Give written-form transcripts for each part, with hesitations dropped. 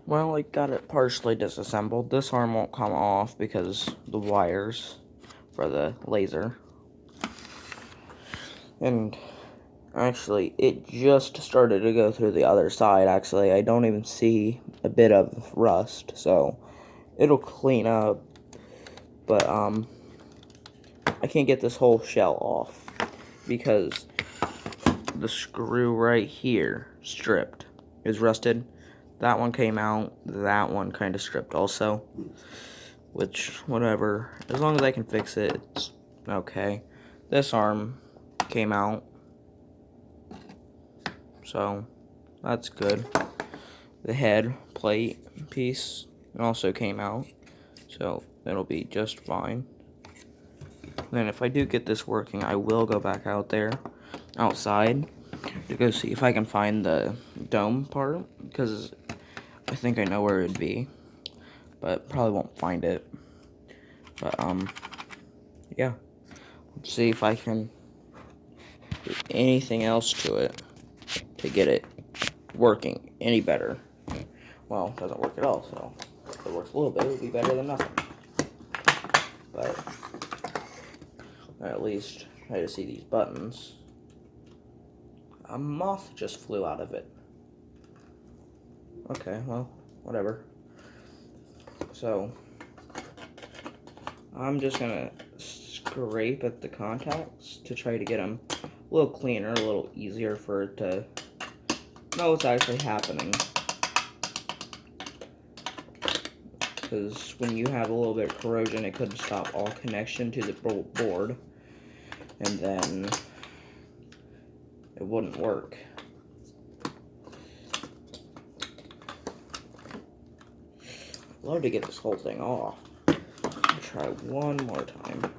Well, I got it partially disassembled. This arm won't come off because the wires for the laser. And actually, it just started to go through the other side, actually. I don't even see a bit of rust, so it'll clean up. But, I can't get this whole shell off because the screw right here, stripped, is rusted. That one came out, that one kind of stripped also. Which, whatever, as long as I can fix it, it's okay. This arm came out, so that's good. The head plate piece also came out, so it'll be just fine. Then if I do get this working, I will go back outside, to go see if I can find the dome part, because I think I know where it'd be, but probably won't find it. But, yeah. Let's see if I can do anything else to it to get it working any better. Well, it doesn't work at all, so if it works a little bit, it would be better than nothing. But at least try to see these buttons. A moth just flew out of it. Okay, well, whatever. So I'm just gonna scrape at the contacts to try to get them a little cleaner, a little easier for it to know what's actually happening. Because when you have a little bit of corrosion, it could stop all connection to the board, and then it wouldn't work. I'd love to get this whole thing off. I'll try one more time.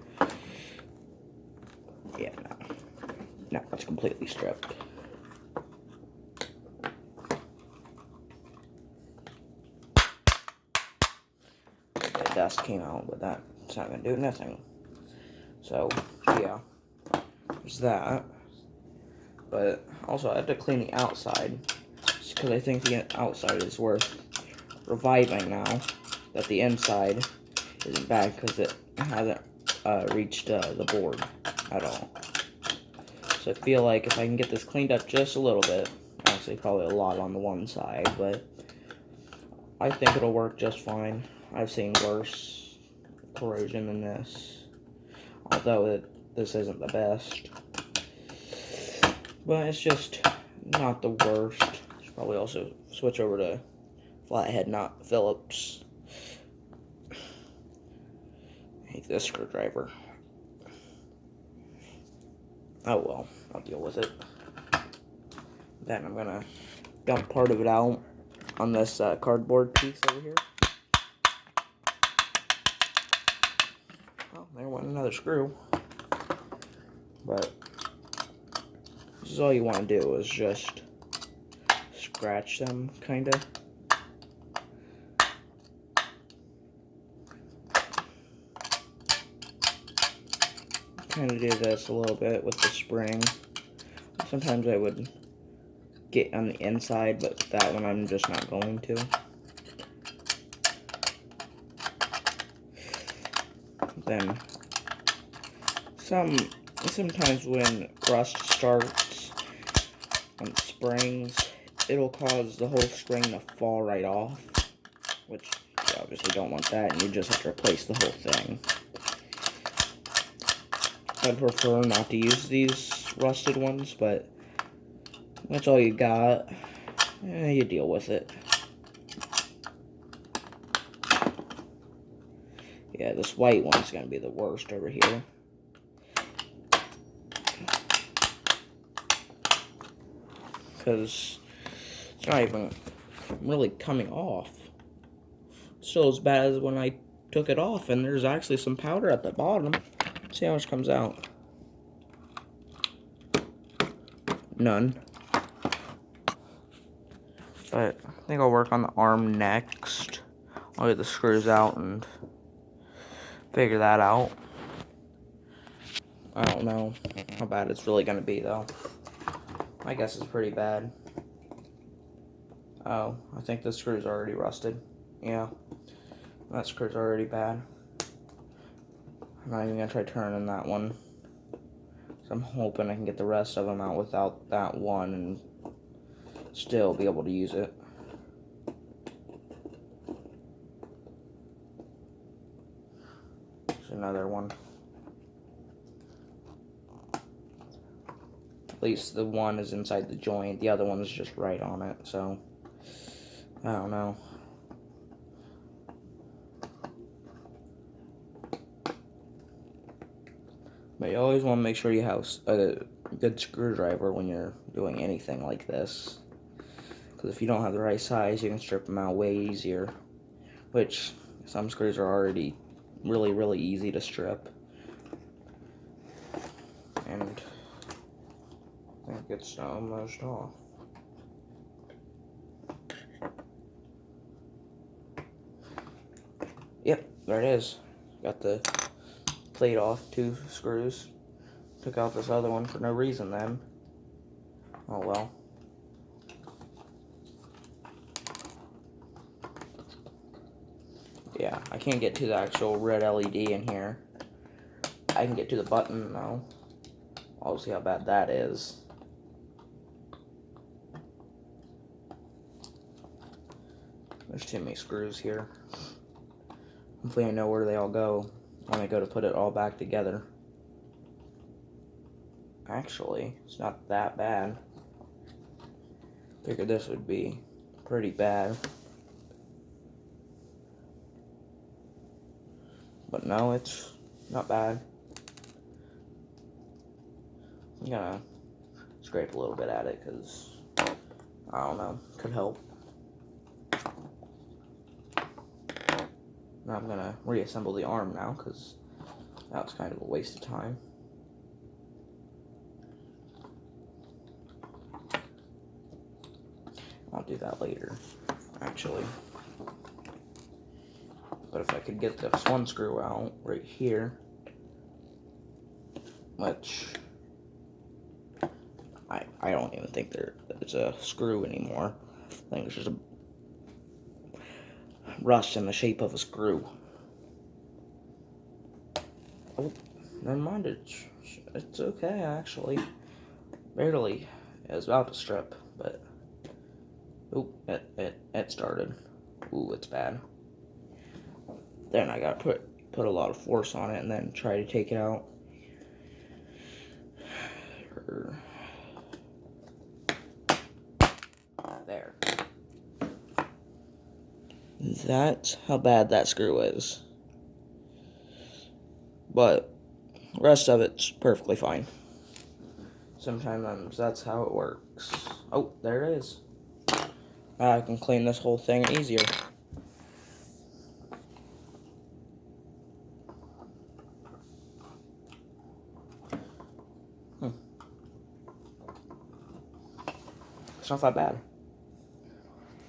Yeah, no, it's completely stripped. The dust came out, but that's not gonna do nothing. So, yeah, there's that. But also, I have to clean the outside, because I think the outside is worth reviving now that the inside isn't bad, because it hasn't reached the board at all. So I feel like if I can get this cleaned up just a little bit, honestly probably a lot on the one side, but I think it'll work just fine. I've seen worse corrosion than this, although this isn't the best. But it's just not the worst. Should probably also switch over to flathead, not Phillips. I hate this screwdriver. Oh well, I'll deal with it. Then I'm gonna dump part of it out on this cardboard piece over here. Oh, there went another screw. But this is all you want to do, is just scratch them, kinda. Kind of do this a little bit with the spring. Sometimes I would get on the inside, but that one I'm just not going to. Then sometimes when rust starts on springs, it'll cause the whole spring to fall right off, which you obviously don't want that, and you just have to replace the whole thing. I'd prefer not to use these rusted ones, but that's all you got. You deal with it. Yeah, this white one's gonna be the worst over here. Because it's not even really coming off. It's still as bad as when I took it off, and there's actually some powder at the bottom. Let's see how much comes out. None. But I think I'll work on the arm next. I'll get the screws out and figure that out. I don't know how bad it's really going to be, though. My guess is pretty bad. Oh, I think the screw's already rusted. Yeah, that screw's already bad. I'm not even gonna try turning that one. So I'm hoping I can get the rest of them out without that one and still be able to use it. There's another one. At least the one is inside the joint, the other one is just right on it, so I don't know. But you always want to make sure you have a good screwdriver when you're doing anything like this. Because if you don't have the right size, you can strip them out way easier. Which, some screws are already really, really easy to strip. And I think it's almost off. Yep, there it is. Got the plate off, 2 screws. Took out this other one for no reason then. Oh well. Yeah, I can't get to the actual red LED in here. I can get to the button though. I'll see how bad that is. There's too many screws here. Hopefully I know where they all go when I go to put it all back together. Actually, it's not that bad. Figured this would be pretty bad. But no, it's not bad. I'm gonna scrape a little bit at it because, I don't know, could help. Now I'm gonna reassemble the arm now because that was kind of a waste of time. I'll do that later, actually. But if I could get this one screw out right here, which I don't even think there's a screw anymore. I think it's just a rust in the shape of a screw. Oh, never mind, it's okay actually. Barely. It was about to strip, but oh, it started. Ooh, it's bad. Then I gotta put a lot of force on it and then try to take it out. There. That's how bad that screw is. But the rest of it's perfectly fine. Sometimes that's how it works. Oh, there it is. Now I can clean this whole thing easier. It's not that bad.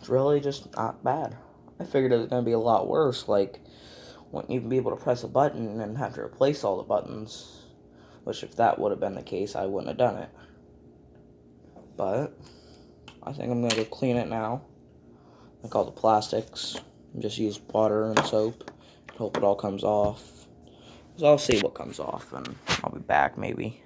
It's really just not bad. I figured it was going to be a lot worse, like, wouldn't even be able to press a button and have to replace all the buttons. Which, if that would have been the case, I wouldn't have done it. But I think I'm going to go clean it now. Like all the plastics. Just use water and soap. Hope it all comes off. So I'll see what comes off, and I'll be back maybe.